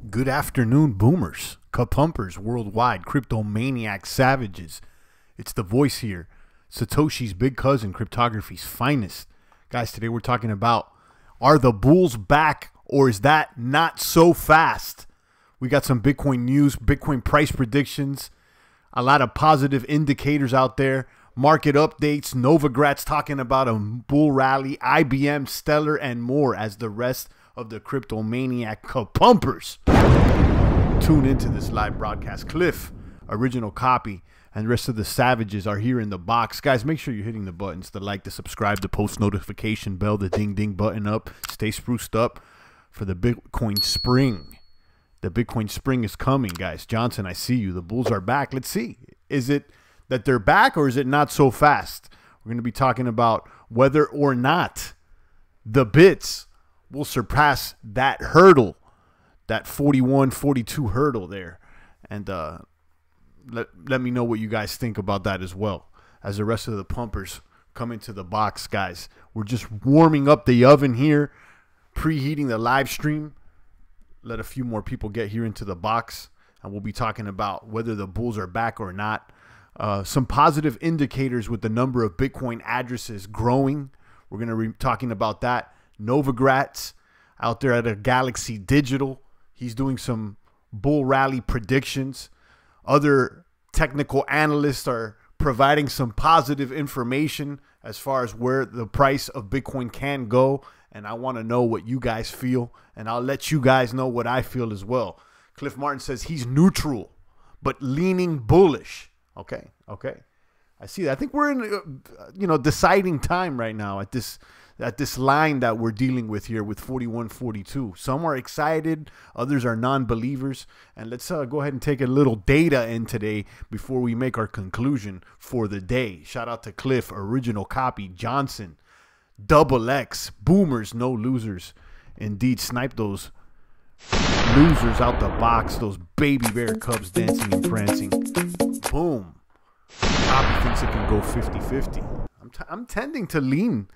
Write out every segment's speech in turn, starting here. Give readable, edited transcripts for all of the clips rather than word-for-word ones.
Good afternoon, boomers, kapumpers worldwide, cryptomaniac savages. It's the voice here, Satoshi's big cousin, cryptography's finest. Guys, today we're talking about, are the bulls back or is that not so fast? We got some Bitcoin news, Bitcoin price predictions, a lot of positive indicators out there, market updates, Novogratz talking about a bull rally, IBM, Stellar, and more as the rest of the cryptomaniac kapumpers tune into this live broadcast. Cliff, original copy, and the rest of the savages are here in the box. Guys, make sure you're hitting the buttons, the like, the subscribe, the post notification bell, the ding ding button up. Stay spruced up for the Bitcoin spring. The Bitcoin spring is coming, guys. Johnson, I see you. The bulls are back. Let's see. Is it that they're back or is it not so fast? We're going to be talking about whether or not the bits will surpass that hurdle, that 41, 42 hurdle there. And let me know what you guys think about that as well, as the rest of the pumpers come into the box, guys. We're just warming up the oven here, preheating the live stream. Let a few more people get here into the box, and we'll be talking about whether the bulls are back or not. Some positive indicators with the number of Bitcoin addresses growing. We're going to be talking about that. Novogratz out there at a Galaxy Digital. He's doing some bull rally predictions. Other technical analysts are providing some positive information as far as where the price of Bitcoin can go. And I want to know what you guys feel. And I'll let you guys know what I feel as well. Cliff Martin says he's neutral, but leaning bullish. Okay. I see that. I think we're in, deciding time right now at this line that we're dealing with here with 41-42. Some are excited, others are non-believers. And let's go ahead and take a little data in today before we make our conclusion for the day. Shout out to Cliff, original copy, Johnson, Double X, boomers, no losers. Indeed, snipe those losers out the box, those baby bear cubs dancing and prancing. Boom. Copy thinks it can go 50-50. I'm tending to lean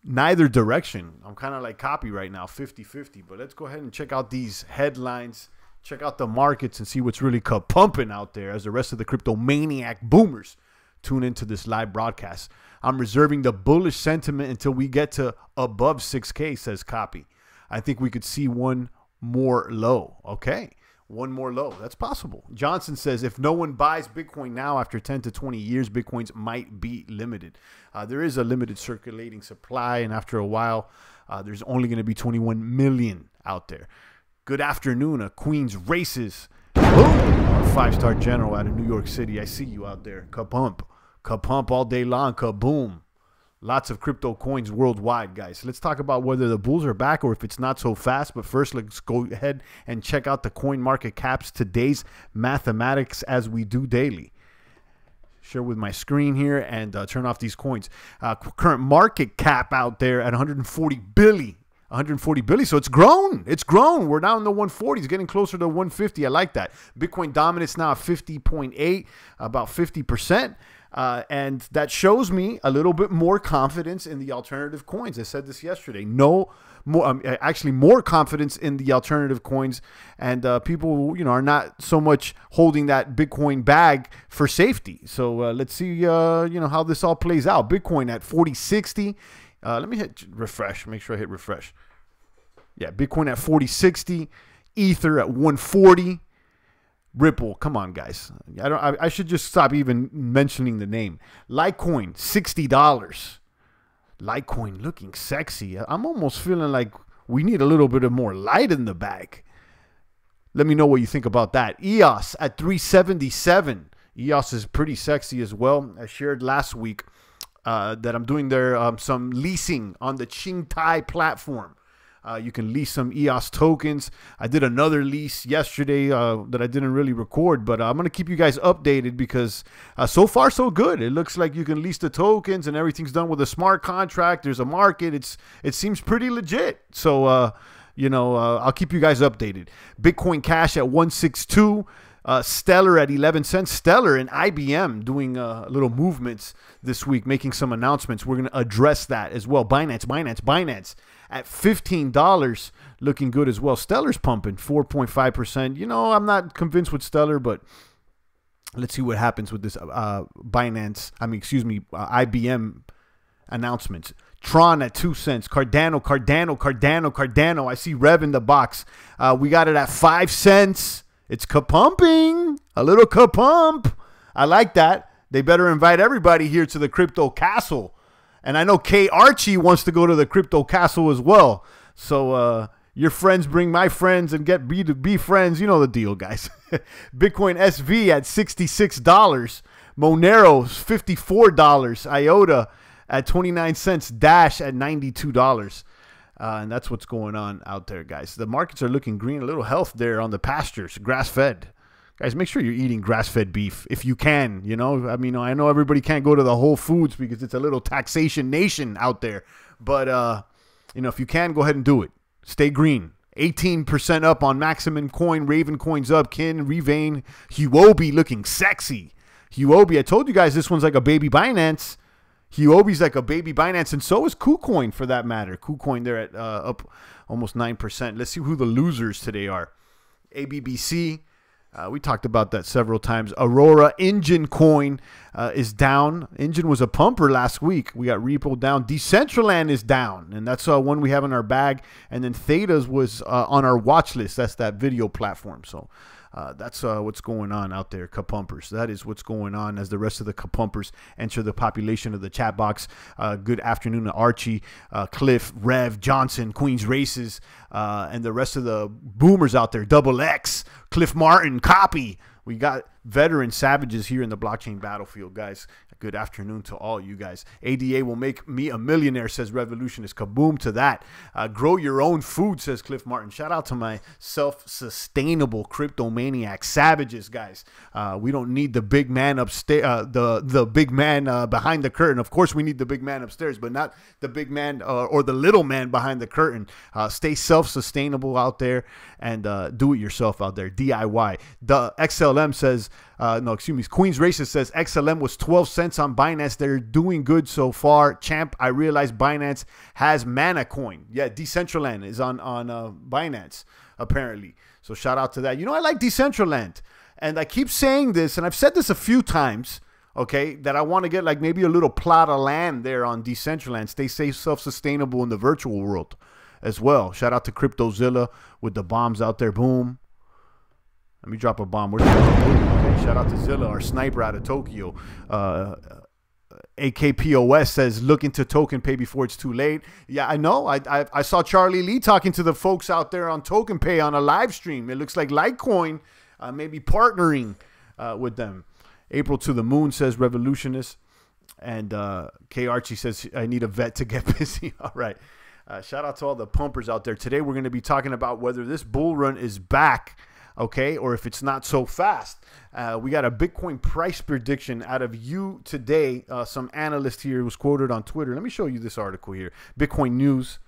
neither direction. I'm kind of like copy right now, 50-50. But let's go ahead and check out these headlines, check out the markets, and see what's really pumping out there as the rest of the cryptomaniac boomers tune into this live broadcast. I'm reserving the bullish sentiment until we get to above 6K, says copy. I think we could see one more low. Okay. One more low. That's possible. Johnson says if no one buys Bitcoin now after 10 to 20 years, Bitcoins might be limited. There is a limited circulating supply, and after a while, there's only going to be 21 million out there. Good afternoon, a Queens Races. Boom! Our 5-star general out of New York City. I see you out there. Kapump. Kapump all day long. Kaboom. Lots of crypto coins worldwide, guys. Let's talk about whether the bulls are back or if it's not so fast. But first, let's go ahead and check out the coin market caps, today's mathematics as we do daily. Share with my screen here and turn off these coins. Current market cap out there at 140 billion. 140 billion. So it's grown. It's grown. We're now in the 140s, getting closer to 150. I like that. Bitcoin dominance now at 50.8, about 50%. And that shows me a little bit more confidence in the alternative coins. I said this yesterday. Actually more confidence in the alternative coins, and people, are not so much holding that Bitcoin bag for safety. So let's see, how this all plays out. Bitcoin at 4060. Let me hit refresh. Make sure I hit refresh. Yeah, Bitcoin at 4060. Ether at 140. Ripple, come on, guys. I should just stop even mentioning the name. Litecoin, $60. Litecoin looking sexy. I'm almost feeling like we need a little bit of more light in the bag. Let me know what you think about that. EOS at 377. EOS is pretty sexy as well. I shared last week that I'm doing some leasing on the Qingtai platform. You can lease some EOS tokens. I did another lease yesterday that I didn't really record, but I'm going to keep you guys updated because so far so good. It looks like you can lease the tokens and everything's done with a smart contract. There's a market. It seems pretty legit. So, I'll keep you guys updated. Bitcoin Cash at 162. Stellar at 11 cents. Stellar and IBM doing little movements this week, making some announcements. We're going to address that as well. Binance at $15, looking good as well. Stellar's pumping 4.5%. You know, I'm not convinced with Stellar, but let's see what happens with this IBM announcements. Tron at 2 cents. Cardano. I see Rev in the box. We got it at 5 cents. It's ka-pumping. A little ka-pump. I like that. They better invite everybody here to the Crypto Castle. And I know K. Archie wants to go to the Crypto Castle as well. So your friends bring my friends and get B friends. You know the deal, guys. Bitcoin SV at $66. Monero $54. IOTA at 29 cents. Dash at $92. And that's what's going on out there, guys. The markets are looking green. A little health there on the pastures. Grass-fed. Guys, make sure you're eating grass-fed beef if you can, you know. I mean, I know everybody can't go to the Whole Foods because it's a little taxation nation out there. But, you know, if you can, go ahead and do it. Stay green. 18% up on Maximum Coin. Raven Coin's up. Kin, Revain, Huobi looking sexy. Huobi, I told you guys this one's like a baby Binance. Huobi's like a baby Binance, and so is KuCoin for that matter. KuCoin, they're at up almost 9%. Let's see who the losers today are. ABBC, we talked about that several times. Aurora, Engine Coin is down. Engine was a pumper last week. We got Repo down. Decentraland is down, and that's one we have in our bag. And then Theta's was on our watch list. That's that video platform. So that's what's going on out there, Kapumpers. That is what's going on as the rest of the Kapumpers enter the population of the chat box. Good afternoon to Archie, Cliff, Rev, Johnson, Queen's Races, and the rest of the boomers out there. Double X, Cliff Martin, Copy. We got veteran savages here in the blockchain battlefield, guys. Good afternoon to all you guys. ADA will make me a millionaire, says Revolutionist. Kaboom to that. Grow your own food, says Cliff Martin. Shout out to my self-sustainable cryptomaniac savages, guys. We don't need the big man upstairs, the big man behind the curtain. Of course, we need the big man upstairs, but not the big man or the little man behind the curtain. Stay self-sustainable out there and do it yourself out there. DIY. The XLM says, Queen's Racist says XLM was 12 cents on Binance. They're doing good so far. Champ, I realize Binance has Mana Coin. Yeah, Decentraland is on Binance, apparently. So shout out to that. You know, I like Decentraland. And I keep saying this, and I've said this a few times, okay, that I want to get like maybe a little plot of land there on Decentraland. Stay safe, self-sustainable in the virtual world as well. Shout out to CryptoZilla with the bombs out there. Boom. Let me drop a bomb. Where's okay, shout out to Zilla, our sniper out of Tokyo. AKPOS says, look into token pay before it's too late. Yeah, I know. I saw Charlie Lee talking to the folks out there on token pay on a live stream. It looks like Litecoin may be partnering with them. April to the Moon says Revolutionist. And K. Archie says, I need a vet to get busy. All right. Shout out to all the pumpers out there. Today we're going to be talking about whether this bull run is back, okay, or if it's not so fast. We got a Bitcoin price prediction out of you today. Some analyst here was quoted on Twitter. Let me show you this article here. Bitcoin News.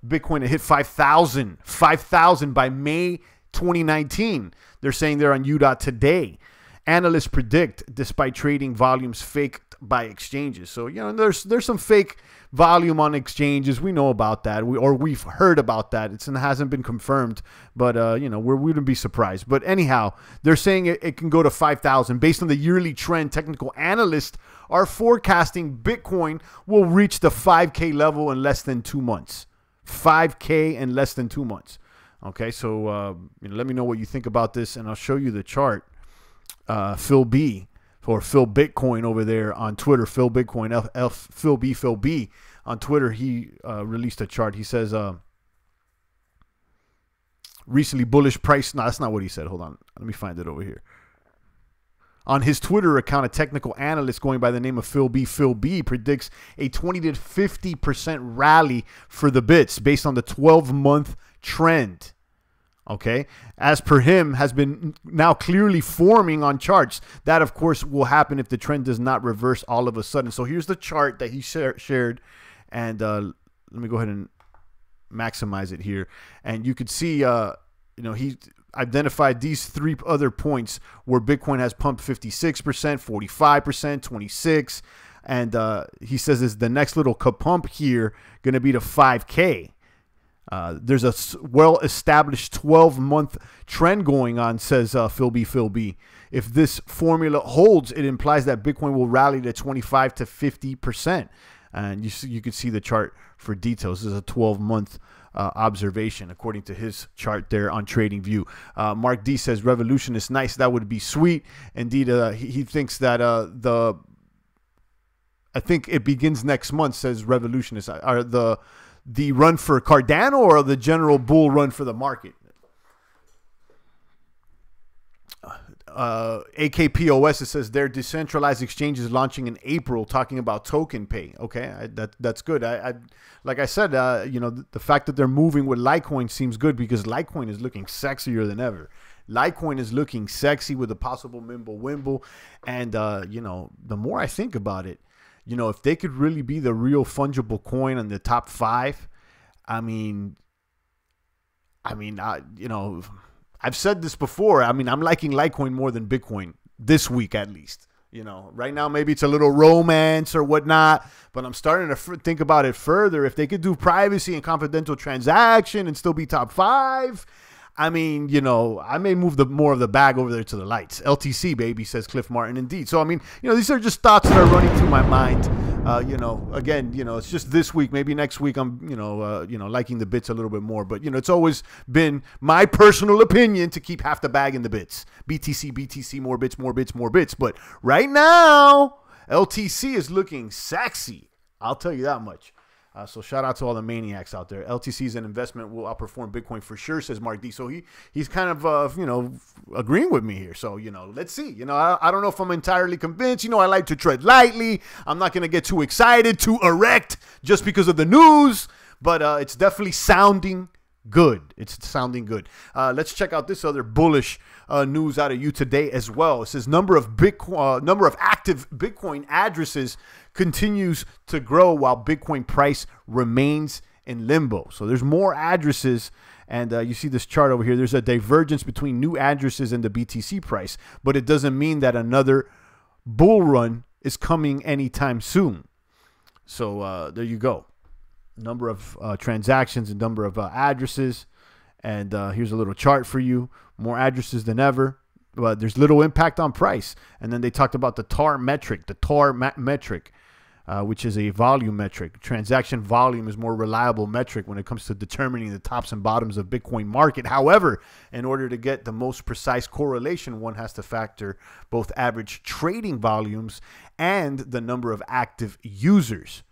Bitcoin hit 5,000 by May 2019. They're saying they're on U.today. Analysts predict, despite trading volumes faked by exchanges. So, you know, there's some fake volume on exchanges. We know about that. We've heard about that. It hasn't been confirmed, but, you know, we wouldn't be surprised. But anyhow, they're saying it can go to 5,000. Based on the yearly trend, technical analysts are forecasting Bitcoin will reach the 5K level in less than 2 months. 5K in less than 2 months. Okay, so you know, let me know what you think about this, and I'll show you the chart. Phil B or Phil Bitcoin over there on Twitter, Phil Bitcoin, Phil B on Twitter, he released a chart. He says recently bullish price. No, that's not what he said. Hold on. Let me find it over here. On his Twitter account, a technical analyst going by the name of Phil B predicts a 20 to 50% rally for the bits based on the 12-month trend. Okay, as per him, has been now clearly forming on charts. That, of course, will happen if the trend does not reverse all of a sudden. So here's the chart that he shared, and let me go ahead and maximize it here. And you could see, you know, identified these 3 other points where Bitcoin has pumped 56%, 45%, 26%. And he says is the next little pump here going to be to 5K. There's a well-established 12-month trend going on, says Phil B. If this formula holds, it implies that Bitcoin will rally to 25 to 50%. And you can see the chart for details. This is a 12-month observation according to his chart there on TradingView. Mark D says revolution is nice. That would be sweet. Indeed, he thinks that I think it begins next month, says revolutionists. Are the run for Cardano or the general bull run for the market? AKPOS, it says their decentralized exchange is launching in April, talking about token pay. Okay, that's good. Like I said, you know, the fact that they're moving with Litecoin seems good because Litecoin is looking sexier than ever. Litecoin is looking sexy with a possible Mimble-Wimble. And, you know, the more I think about it, you know, if they could really be the real fungible coin in the top 5, I mean, you know, I've said this before. I mean, I'm liking Litecoin more than Bitcoin this week, at least. You know, right now, maybe it's a little romance or whatnot, but I'm starting to think about it further. If they could do privacy and confidential transaction and still be top 5, I mean, you know, I may move more of the bag over there to the lights. LTC, baby, says Cliff Martin. Indeed. So, I mean, you know, these are just thoughts that are running through my mind. You know, again, you know, it's just this week. Maybe next week I'm, you know, liking the bits a little bit more. But, you know, it's always been my personal opinion to keep half the bag in the bits. BTC, more bits, more bits, more bits. But right now, LTC is looking sexy. I'll tell you that much. So shout out to all the maniacs out there. LTC is an investment will outperform Bitcoin for sure, says Mark D. So he's kind of, you know, agreeing with me here. So, you know, let's see. You know, I don't know if I'm entirely convinced. You know, I like to tread lightly. I'm not going to get too excited, too erect just because of the news. But it's definitely sounding good. It's sounding good. Let's check out this other bullish news out of you today as well. It says number of active Bitcoin addresses continues to grow while Bitcoin price remains in limbo. So there's more addresses, and you see this chart over here. There's a divergence between new addresses and the BTC price, but it doesn't mean that another bull run is coming anytime soon. So there you go. Number of transactions and number of addresses. And here's a little chart for you. More addresses than ever. But there's little impact on price. And then they talked about the TAR metric, which is a volume metric. Transaction volume is more reliable metric when it comes to determining the tops and bottoms of Bitcoin market. However, in order to get the most precise correlation, one has to factor both average trading volumes and the number of active users.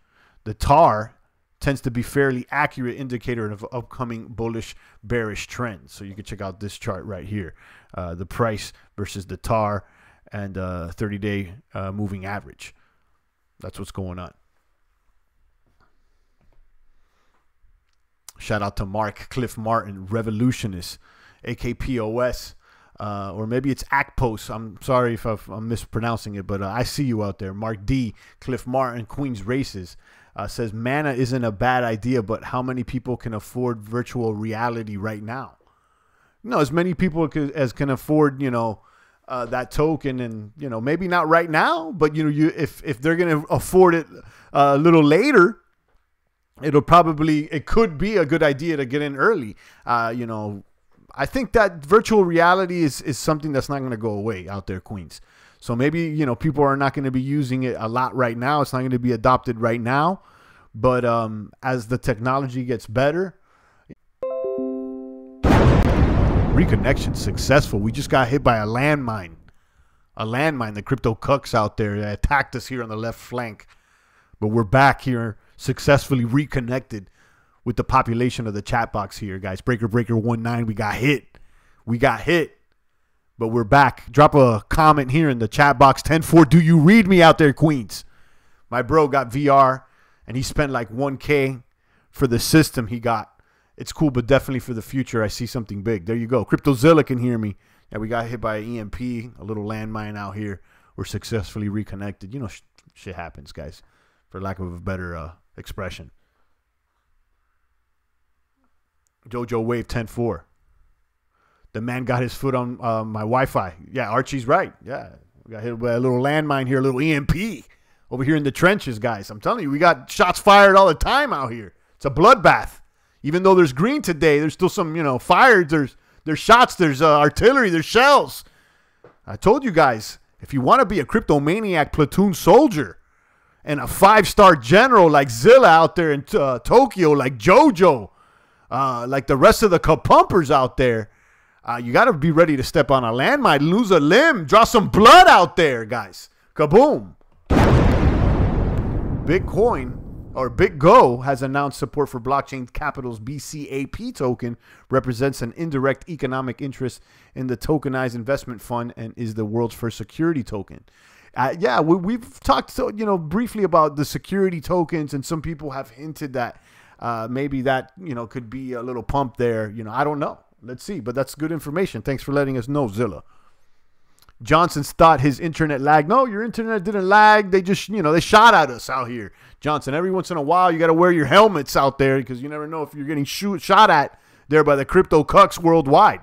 The TAR tends to be fairly accurate indicator of upcoming bullish bearish trends. So you can check out this chart right here, the price versus the TAR and 30-day moving average. That's what's going on. Shout out to Mark Cliff Martin, revolutionist, AKPOS, or maybe it's ACPOS. I'm sorry if I'm mispronouncing it, but I see you out there. Mark D, Cliff Martin, Queens Races. Says mana isn't a bad idea, but how many people can afford virtual reality right now? No, as many people as can afford, you know, that token, and you know, maybe not right now, but you know, if they're gonna afford it a little later, it could be a good idea to get in early. You know, I think that virtual reality is something that's not gonna go away out there, Queens. So maybe, you know, people are not going to be using it a lot right now. It's not going to be adopted right now. But as the technology gets better, reconnection successful. We just got hit by a landmine. The crypto cucks out there that attacked us here on the left flank. But we're back here, successfully reconnected with the population of the chat box here, guys. Breaker 19, we got hit. But we're back. Drop a comment here in the chat box. 10-4, do you read me out there, Queens? My bro got VR, and he spent like 1K for the system he got. It's cool, but definitely for the future, I see something big. There you go. CryptoZilla can hear me. Yeah, we got hit by an EMP, a little landmine out here. We're successfully reconnected. You know, shit happens, guys, for lack of a better expression. Jojo Wave 10-4. The man got his foot on my Wi-Fi. Yeah, Archie's right. Yeah, we got hit with a little landmine here, a little EMP over here in the trenches, guys. I'm telling you, we got shots fired all the time out here. It's a bloodbath. Even though there's green today, there's still some, fire. There's shots, there's artillery, there's shells. I told you guys, if you want to be a cryptomaniac platoon soldier and a 5-star general like Zilla out there in Tokyo, like Jojo, like the rest of the kapumpers out there, you got to be ready to step on a landmine, lose a limb, draw some blood out there, guys. Kaboom. Bitcoin, or BitGo, has announced support for Blockchain Capital's BCAP token, represents an indirect economic interest in the tokenized investment fund, and is the world's first security token. Yeah, we've talked briefly about the security tokens, and some people have hinted that maybe that could be a little pump there. I don't know. Let's see, but that's good information. Thanks for letting us know, Zilla. Johnson's thought his internet lagged. No, your internet didn't lag. They just, they shot at us out here. Johnson, every once in a while, you got to wear your helmets out there because you never know if you're getting shot at there by the crypto cucks worldwide.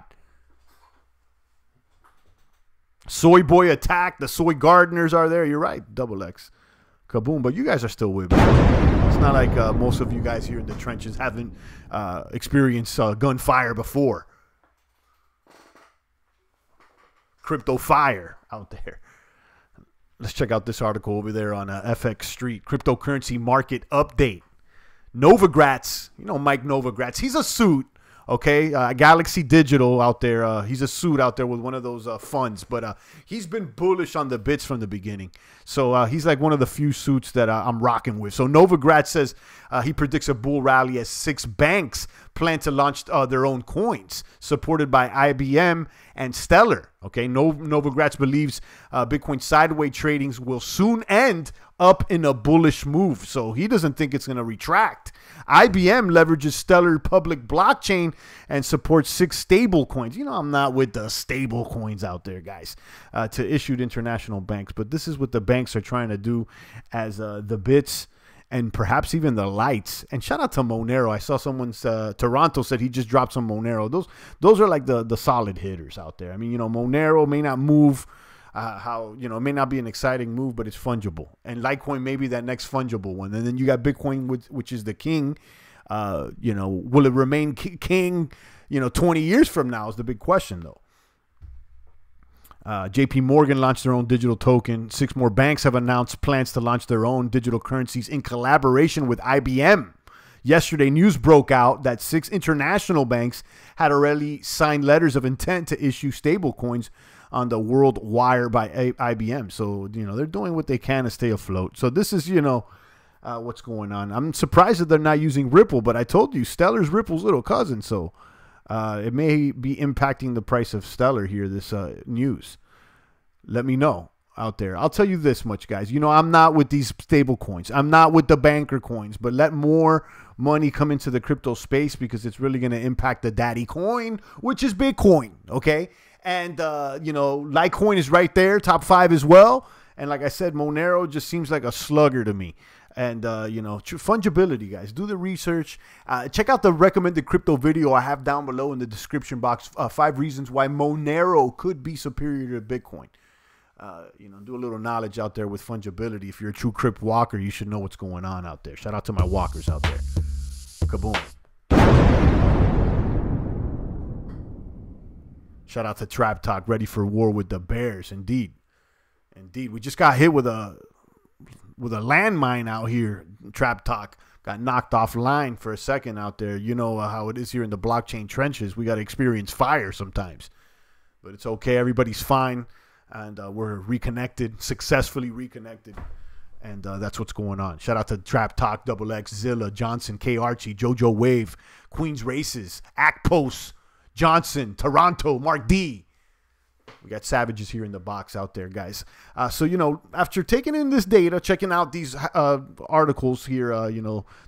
Soy boy attack. The soy gardeners are there. You're right. Double X. Kaboom. But you guys are still with me. It's not like most of you guys here in the trenches haven't experienced gunfire before. Crypto fire out there. Let's check out this article over there on FX Street. Cryptocurrency market update. Novogratz, Mike Novogratz. He's a suit, okay? Galaxy Digital out there. He's a suit out there with one of those funds. But he's been bullish on the bits from the beginning. So he's like one of the few suits that I'm rocking with. So Novogratz says he predicts a bull rally as 6 banks plan to launch their own coins, supported by IBM and Stellar. Okay, Novogratz believes Bitcoin sideways tradings will soon end up in a bullish move. So he doesn't think it's going to retract. IBM leverages Stellar public blockchain and supports 6 stable coins. I'm not with the stable coins out there, guys, to issued international banks. But this is what the banks are trying to do as the bits and perhaps even the lights. And shout out to Monero. I saw someone's Toronto said he just dropped some Monero. Those are like the solid hitters out there. I mean, Monero may not move it may not be an exciting move, but it's fungible. And Litecoin may be that next fungible one. And then you got Bitcoin, which is the king. Will it remain king, 20 years from now is the big question, though. JP Morgan launched their own digital token. 6 more banks have announced plans to launch their own digital currencies in collaboration with IBM. Yesterday, news broke out that 6 international banks had already signed letters of intent to issue stablecoins on the world wire by IBM. So, they're doing what they can to stay afloat. So this is, what's going on. I'm surprised that they're not using Ripple, but I told you, Stellar's Ripple's little cousin. So it may be impacting the price of Stellar here, this news. Let me know out there. I'll tell you this much, guys. I'm not with these stable coins. I'm not with the banker coins, but let more money come into the crypto space because it's really going to impact the daddy coin, which is Bitcoin, okay? And, Litecoin is right there, top 5 as well. And like I said, Monero just seems like a slugger to me. And, fungibility, guys. Do the research. Check out the recommended crypto video I have down below in the description box. 5 reasons why Monero could be superior to Bitcoin. Do a little knowledge out there with fungibility. If you're a true crypt walker, you should know what's going on out there. Shout out to my walkers out there. Kaboom. Shout out to Trap Talk, ready for war with the bears. Indeed. We just got hit with a landmine out here. Trap Talk got knocked offline for a second out there. You know how it is here in the blockchain trenches. We got to experience fire sometimes. But it's okay. Everybody's fine. And we're reconnected, successfully reconnected. And that's what's going on. Shout out to Trap Talk, Double X, Zilla, Johnson, K Archie, Jojo Wave, Queens Races, Act Post, Johnson, Toronto, Mark D. We got savages here in the box out there, guys. So, after taking in this data, checking out these articles here,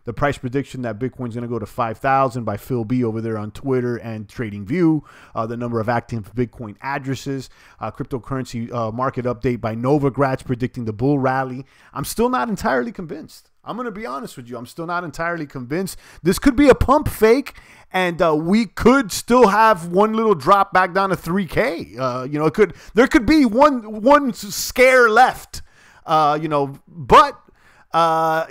the price prediction that Bitcoin's going to go to 5,000 by Phil B over there on Twitter and TradingView, the number of active Bitcoin addresses, cryptocurrency market update by Novogratz predicting the bull rally. I'm still not entirely convinced. I'm going to be honest with you. I'm still not entirely convinced. This could be a pump fake, and we could still have one little drop back down to 3K. You know, there could be one scare left. You know, but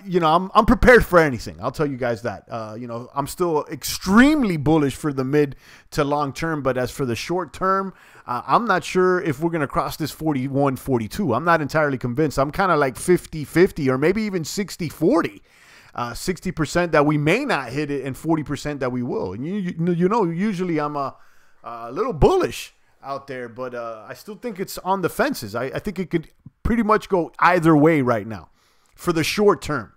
you know, I'm prepared for anything. I'll tell you guys that. You know, I'm still extremely bullish for the mid to long term, but as for the short term, I'm not sure if we're going to cross this 41, 42. I'm not entirely convinced. I'm kind of like 50-50 or maybe even 60-40. 60% that we may not hit it and 40% that we will. And you know, usually I'm a little bullish out there, but I still think it's on the fences. I think it could pretty much go either way right now for the short term.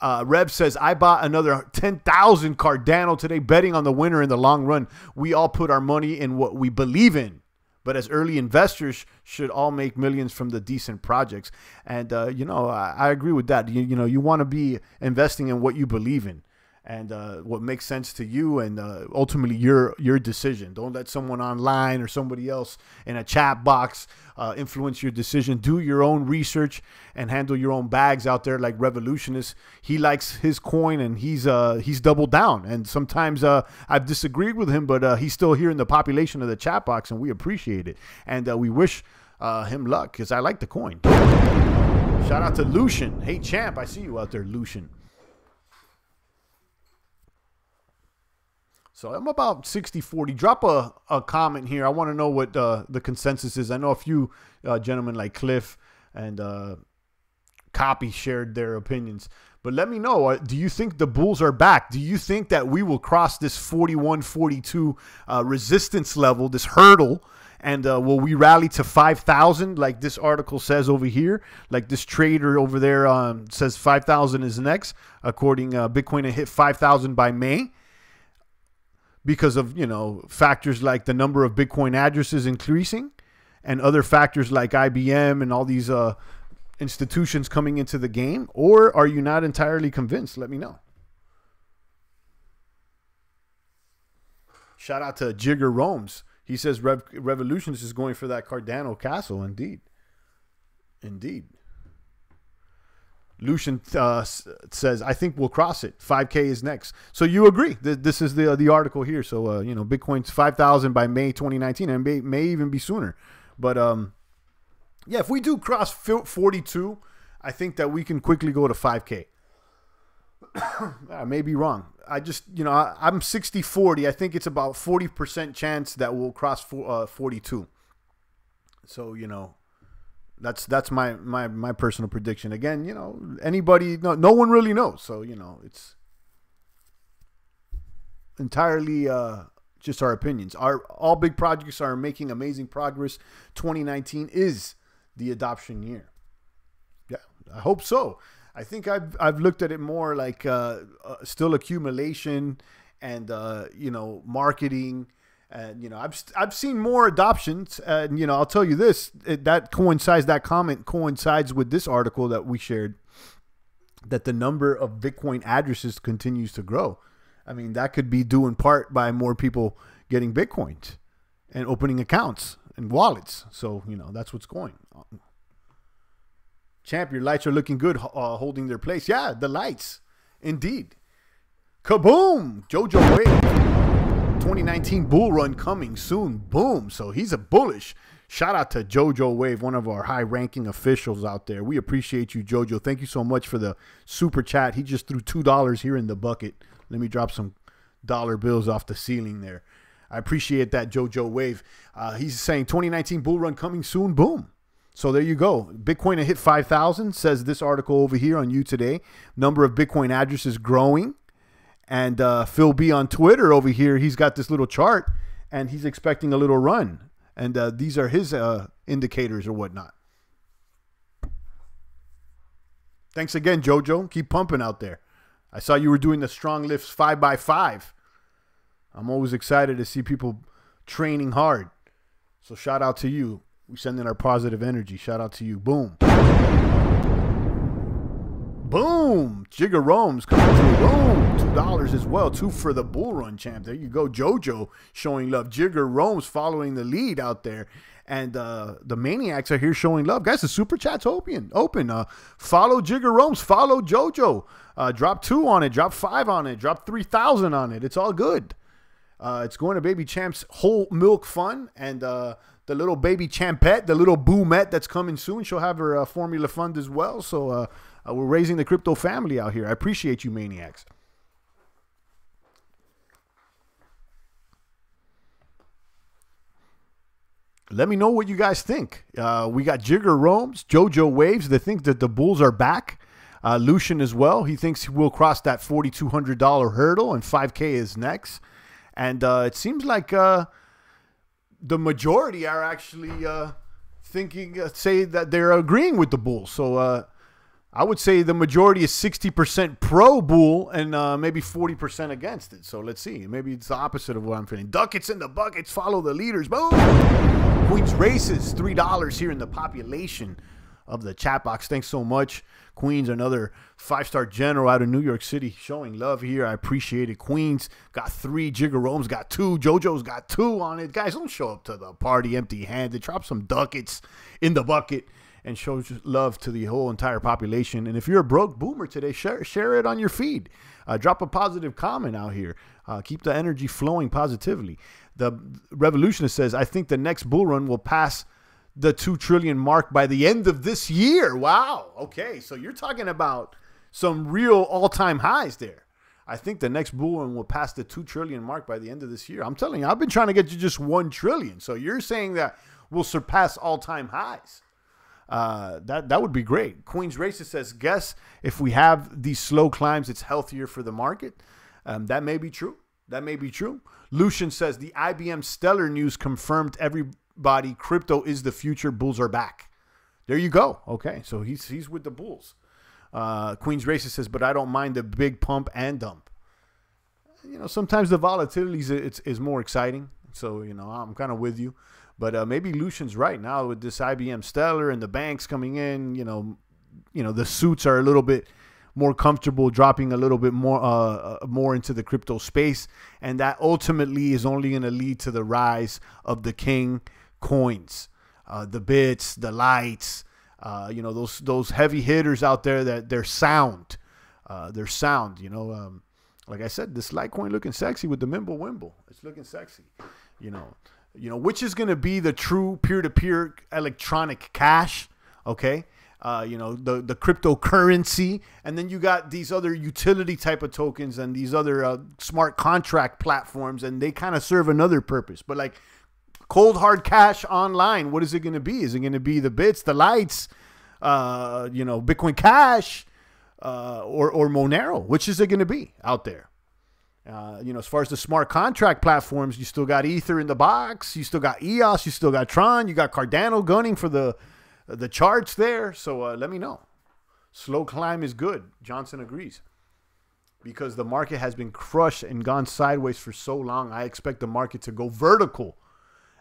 Rev says, I bought another 10,000 Cardano today, betting on the winner in the long run. We all put our money in what we believe in. But as early investors, should all make millions from the decent projects. And, you know, I agree with that. You know, you want to be investing in what you believe in and what makes sense to you, and ultimately your decision. Don't let someone online or somebody else in a chat box influence your decision. Do your own research and handle your own bags out there like Revolutionist. He likes his coin, and he's doubled down. And sometimes I've disagreed with him, but he's still here in the population of the chat box, and we appreciate it. And we wish him luck, because I like the coin. Shout out to Lucian. Hey, champ, I see you out there, Lucian. So I'm about 60-40. Drop a comment here. I want to know what the consensus is. I know a few gentlemen like Cliff and Copy shared their opinions. But let me know, do you think the bulls are back? Do you think that we will cross this 41-42 resistance level, this hurdle, and will we rally to 5,000 like this article says over here? Like this trader over there says 5,000 is next, according Bitcoin to hit 5,000 by May. Because of, you know, factors like the number of Bitcoin addresses increasing and other factors like IBM and all these institutions coming into the game? Or are you not entirely convinced? Let me know. Shout out to Jigger Romes. He says Revolutions is going for that Cardano castle. Indeed. Indeed. Lucian says, I think we'll cross it. 5K is next. So you agree. This is the article here. So, you know, Bitcoin's 5,000 by May 2019, and may even be sooner. But, yeah, if we do cross 42, I think that we can quickly go to 5K. I may be wrong. I just, you know, I'm 60-40. I think it's about 40% chance that we'll cross 42. So, you know, that's my personal prediction. Again, you know, anybody, no one really knows. So, you know, it's entirely just our opinions. All big projects are making amazing progress. 2019 is the adoption year. Yeah, I hope so. I think I've looked at it more like still accumulation and you know, marketing. And, you know, I've seen more adoptions. And, you know, I'll tell you this, that comment coincides with this article that we shared, that the number of Bitcoin addresses continues to grow. I mean, that could be due in part by more people getting Bitcoins and opening accounts and wallets. So, you know, that's what's going on. Champ, your lights are looking good, holding their place. Yeah, the lights. Indeed. Kaboom! Jojo Wade. 2019 bull run coming soon. Boom. So he's a bullish. Shout out to Jojo Wave, one of our high-ranking officials out there. We appreciate you, Jojo. Thank you so much for the super chat. He just threw $2 here in the bucket. Let me drop some dollar bills off the ceiling there. I appreciate that, Jojo Wave. He's saying 2019 bull run coming soon. Boom. So there you go. Bitcoin hit 5,000, says this article over here on You Today. Number of Bitcoin addresses growing. And Phil B on Twitter over here, he's got this little chart, and he's expecting a little run. And these are his indicators or whatnot. Thanks again, Jojo. Keep pumping out there. I saw you were doing the strong lifts 5x5. I'm always excited to see people training hard. So shout out to you. We send in our positive energy. Shout out to you. Boom. Boom. Jigger Rome's coming through. Boom. $2 as well. 2 for the bull run champ. There you go. JoJo showing love. Jigger Rome's following the lead out there. And the Maniacs are here showing love. Guys, the super chat's open. Follow Jigger Rome's. Follow JoJo. Drop 2 on it. Drop 5 on it. Drop 3,000 on it. It's all good. It's going to Baby Champ's whole milk fund. And the little baby champette, the little boomette that's coming soon, she'll have her formula fund as well. So we're raising the crypto family out here. I appreciate you, Maniacs. Let me know what you guys think. We got Jigger Rome's, JoJo Waves. They think that the bulls are back. Lucian as well. He thinks we'll cross that $4,200 hurdle and 5K is next. And it seems like the majority are actually say that they're agreeing with the bulls. So I would say the majority is 60% pro bull and maybe 40% against it. So let's see. Maybe it's the opposite of what I'm feeling. Ducats in the buckets. Follow the leaders. Boom. Queens Races, $3 here in the population of the chat box. Thanks so much. Queens, another 5-star general out of New York City, showing love here. I appreciate it. Queens got 3. Jigger Rome's got 2. JoJo's got 2 on it. Guys, don't show up to the party empty-handed. Drop some ducats in the bucket and show love to the whole entire population. And if you're a broke boomer today, share it on your feed. Drop a positive comment out here. Keep the energy flowing positively. The Revolutionist says, I think the next bull run will pass the 2 trillion mark by the end of this year. Wow. Okay. So you're talking about some real all-time highs there. I think the next bull run will pass the 2 trillion mark by the end of this year. I'm telling you, I've been trying to get you just 1 trillion. So you're saying that we'll surpass all-time highs. That would be great. Queen's Racist says, guess if we have these slow climbs, it's healthier for the market. That may be true. That may be true. Lucian says the IBM Stellar news confirmed everybody. Crypto is the future. Bulls are back. There you go. Okay, so he's with the bulls. Queen's Racist says, but I don't mind the big pump and dump. You know, sometimes the volatility is more exciting. So, you know, I'm kind of with you. But maybe Lucian's right now with this IBM Stellar and the banks coming in. You know, the suits are a little bit more comfortable, dropping a little bit more into the crypto space, and that ultimately is only going to lead to the rise of the king coins, the bits, the lights, you know, those heavy hitters out there that they're sound. You know, like I said, this Litecoin looking sexy with the Wimble. It's looking sexy. You know, which is going to be the true peer-to-peer electronic cash. Okay. You know, the cryptocurrency, and then you got these other utility type of tokens and these other smart contract platforms, and they kind of serve another purpose. But like cold hard cash online, what is it going to be? Is it going to be the bits, the lights, you know, Bitcoin Cash, or Monero? Which is it going to be out there? You know, as far as the smart contract platforms, you still got Ether in the box, you still got EOS, you still got Tron, you got Cardano gunning for the charts there. So let me know. Slow climb is good. Johnson agrees. Because the market has been crushed and gone sideways for so long, I expect the market to go vertical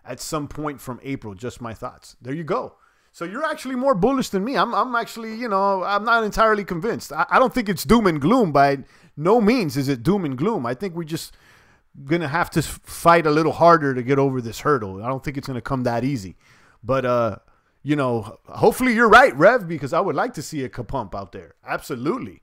at some point from April. Just my thoughts. There you go. So you're actually more bullish than me. I'm actually, you know, I'm not entirely convinced. I don't think it's doom and gloom. By no means is it doom and gloom. I think we're just going to have to fight a little harder to get over this hurdle. I don't think it's going to come that easy. But, you know, hopefully you're right, Rev, because I would like to see a kapump out there. Absolutely.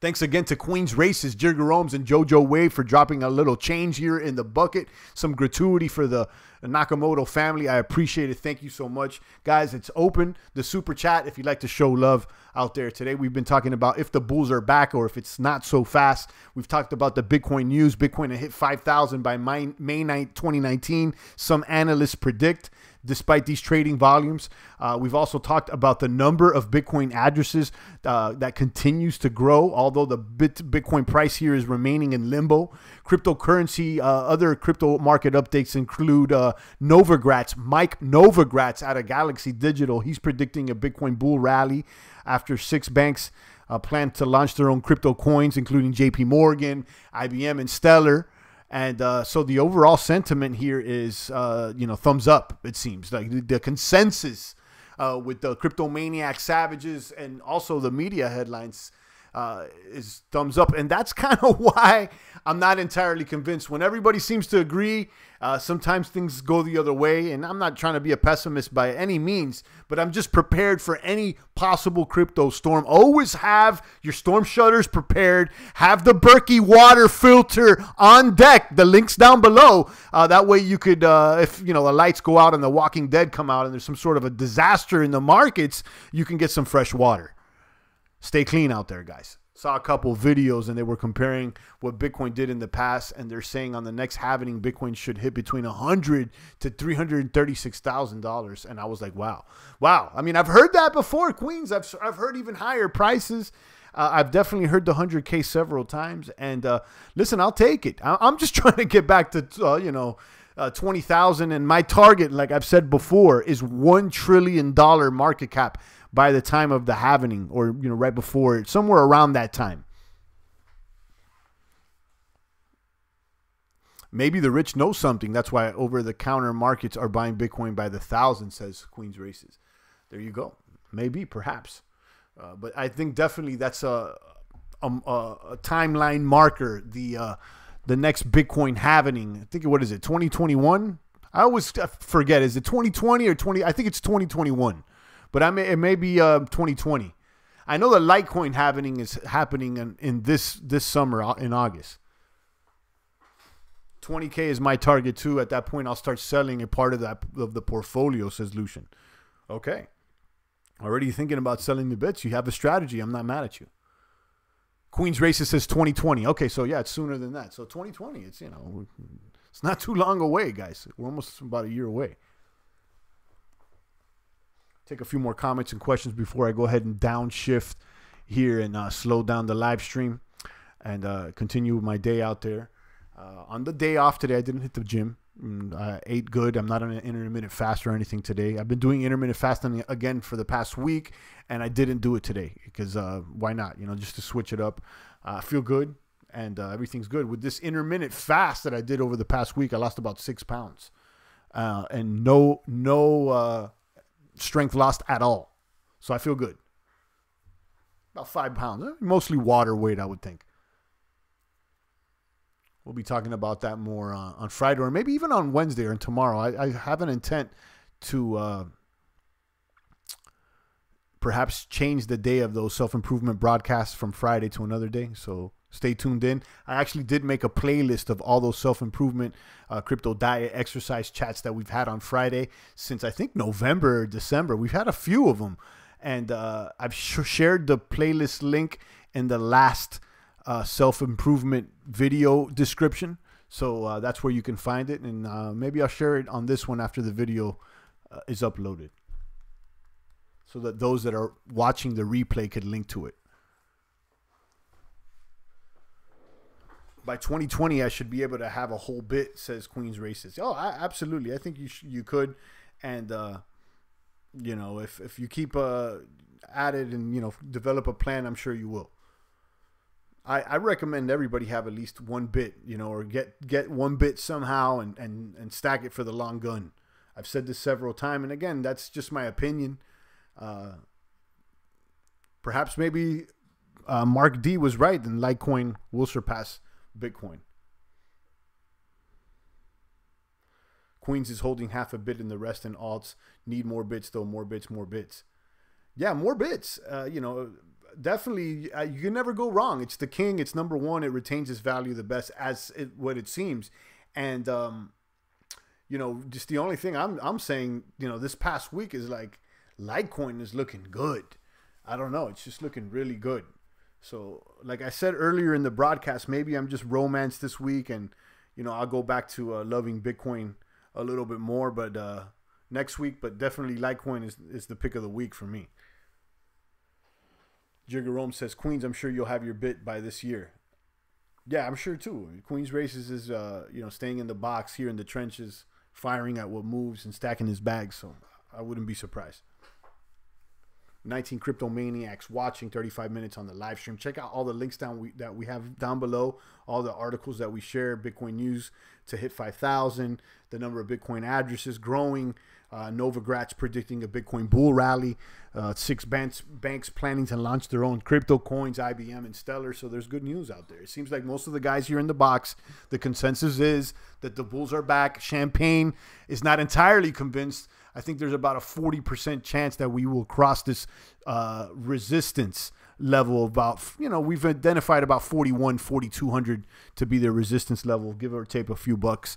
Thanks again to Queen's Races, Jigger Rome's, and JoJo Wave for dropping a little change here in the bucket. Some gratuity for the Nakamoto family. I appreciate it. Thank you so much. Guys, it's open, the super chat, if you'd like to show love out there today. We've been talking about if the bulls are back or if it's not so fast. We've talked about the Bitcoin news. Bitcoin to hit 5,000 by May 9th, 2019. Some analysts predict. Despite these trading volumes, we've also talked about the number of Bitcoin addresses that continues to grow, although the Bitcoin price here is remaining in limbo. Cryptocurrency, other crypto market updates include Mike Novogratz out of Galaxy Digital. He's predicting a Bitcoin bull rally after 6 banks plan to launch their own crypto coins, including JP Morgan, IBM, and Stellar. And so the overall sentiment here is, you know, thumbs up, it seems. Like the consensus with the cryptomaniac savages and also the media headlines is thumbs up. And that's kind of why I'm not entirely convinced. When everybody seems to agree, sometimes things go the other way. And I'm not trying to be a pessimist by any means, but I'm just prepared for any possible crypto storm. Always have your storm shutters prepared. Have the Berkey water filter on deck. The link's down below. That way you could, if the lights go out and the Walking Dead come out and there's some sort of a disaster in the markets, you can get some fresh water. Stay clean out there, guys. Saw a couple of videos and they were comparing what Bitcoin did in the past, and they're saying on the next halving, Bitcoin should hit between $100 to $336,000. And I was like, wow. I mean, I've heard that before, Queens. I've heard even higher prices. I've definitely heard the 100K several times. And listen, I'll take it. I'm just trying to get back to 20,000, and my target, like I've said before, is $1 trillion market cap by the time of the halving, or right before it, somewhere around that time. Maybe the rich know something. That's why over-the-counter markets are buying Bitcoin by the thousands, says Queen's Races. There you go. Maybe, perhaps. But I think definitely that's a timeline marker. The next Bitcoin halving. I think, what is it, 2021? I always forget. Is it 2020 or 20? I think it's 2021. But it may be 2020. I know the Litecoin halving is happening in this summer in August. 20K is my target too. At that point, I'll start selling a part of the portfolio, says Lucian. Okay. Already thinking about selling the bits. You have a strategy. I'm not mad at you. Queen's Races says 2020. Okay, so yeah, it's sooner than that. So 2020, it's it's not too long away, guys. We're almost about a year away. Take a few more comments and questions before I go ahead and downshift here and slow down the live stream and continue my day out there. On the day off today, I didn't hit the gym. I ate good. I'm not on an intermittent fast or anything today. I've been doing intermittent fasting again for the past week, and I didn't do it today because why not? Just to switch it up. I feel good, and everything's good. With this intermittent fast that I did over the past week, I lost about 6 pounds, and no strength lost at all. So I feel good. About 5 pounds, mostly water weight, I would think. We'll be talking about that more on Friday, or maybe even on Wednesday or tomorrow. I have an intent to perhaps change the day of those self-improvement broadcasts from Friday to another day. So stay tuned in. I actually did make a playlist of all those self-improvement crypto diet exercise chats that we've had on Friday since I think November or December. We've had a few of them. And I've shared the playlist link in the last self-improvement video description. So that's where you can find it. And maybe I'll share it on this one after the video is uploaded, so that those that are watching the replay could link to it. By 2020, I should be able to have a whole bit, says Queen's Races. Oh, absolutely. I think you could. And, if you keep at it and, develop a plan, I'm sure you will. I recommend everybody have at least one bit, or get one bit somehow and stack it for the long gun. I've said this several times. And again, that's just my opinion. Perhaps maybe Mark D was right, and Litecoin will surpass Bitcoin. Queens is holding half a bit and the rest in alts. Need more bits though. More bits, more bits. Yeah, more bits. Definitely, you can never go wrong. It's the king. It's number one. It retains its value the best, what it seems. And just the only thing I'm saying, this past week is like Litecoin is looking good. I don't know. It's just looking really good. So, like I said earlier in the broadcast, maybe I'm just romanced this week, and I'll go back to loving Bitcoin a little bit more, but next week. But definitely, Litecoin is the pick of the week for me. Jigger Rome says, Queens, I'm sure you'll have your bit by this year. Yeah, I'm sure too. Queens Races is staying in the box here in the trenches, firing at what moves and stacking his bags. So I wouldn't be surprised. 19 crypto maniacs watching, 35 minutes on the live stream. Check out all the links that we have down below, all the articles that we share. Bitcoin news to hit 5,000, the number of Bitcoin addresses growing, Novogratz predicting a Bitcoin bull rally. 6 banks planning to launch their own crypto coins, IBM and Stellar. So there's good news out there. It seems like most of the guys here in the box, the consensus is that the bulls are back. Champagne is not entirely convinced. I think there's about a 40% chance that we will cross this resistance level. About, we've identified about 4,200 to be their resistance level, give or take a few bucks.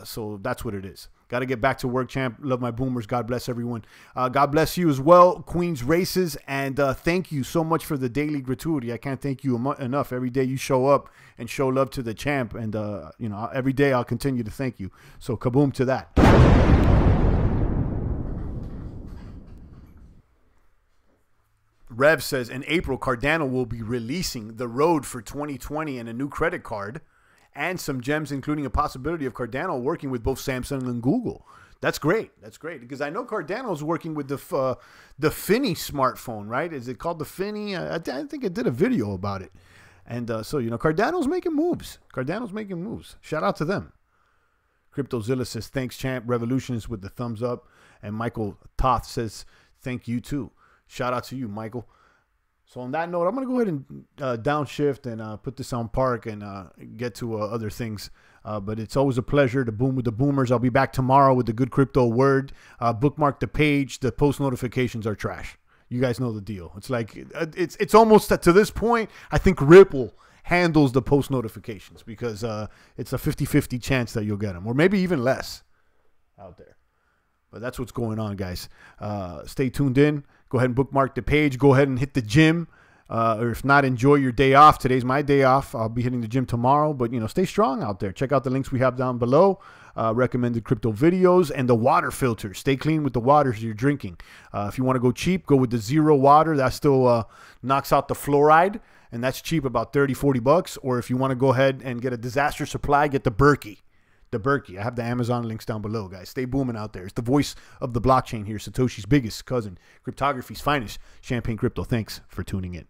So that's what it is. Got to get back to work, champ. Love my boomers. God bless everyone. God bless you as well, Queens Races. And thank you so much for the daily gratuity. I can't thank you enough. Every day you show up and show love to the champ. And, every day I'll continue to thank you. So kaboom to that. Rev says, in April, Cardano will be releasing the road for 2020 and a new credit card. And some gems, including a possibility of Cardano working with both Samsung and Google. That's great. That's great. Because I know Cardano's working with the Finny smartphone, right? Is it called the Finny? I think I did a video about it. And so, Cardano's making moves. Cardano's making moves. Shout out to them. CryptoZilla says, thanks, champ. Revolutionist with the thumbs up. And Michael Toth says, thank you, too. Shout out to you, Michael. So on that note, I'm going to go ahead and downshift and put this on park and get to other things. But it's always a pleasure to boom with the boomers. I'll be back tomorrow with the good crypto word. Bookmark the page. The post notifications are trash. You guys know the deal. It's like it's almost to this point, I think Ripple handles the post notifications because it's a 50-50 chance that you'll get them, or maybe even less out there. But that's what's going on, guys. Stay tuned in. Go ahead and bookmark the page. Go ahead and hit the gym. Or if not, enjoy your day off. Today's my day off. I'll be hitting the gym tomorrow. But, stay strong out there. Check out the links we have down below. Recommended crypto videos and the water filters. Stay clean with the waters you're drinking. If you want to go cheap, go with the zero water. That still knocks out the fluoride. And that's cheap, about 30, 40 bucks. Or if you want to go ahead and get a disaster supply, get the Berkey. The Berkey. I have the Amazon links down below, guys. Stay booming out there. It's the voice of the blockchain here. Satoshi's biggest cousin. Cryptography's finest. Champagne Crypto. Thanks for tuning in.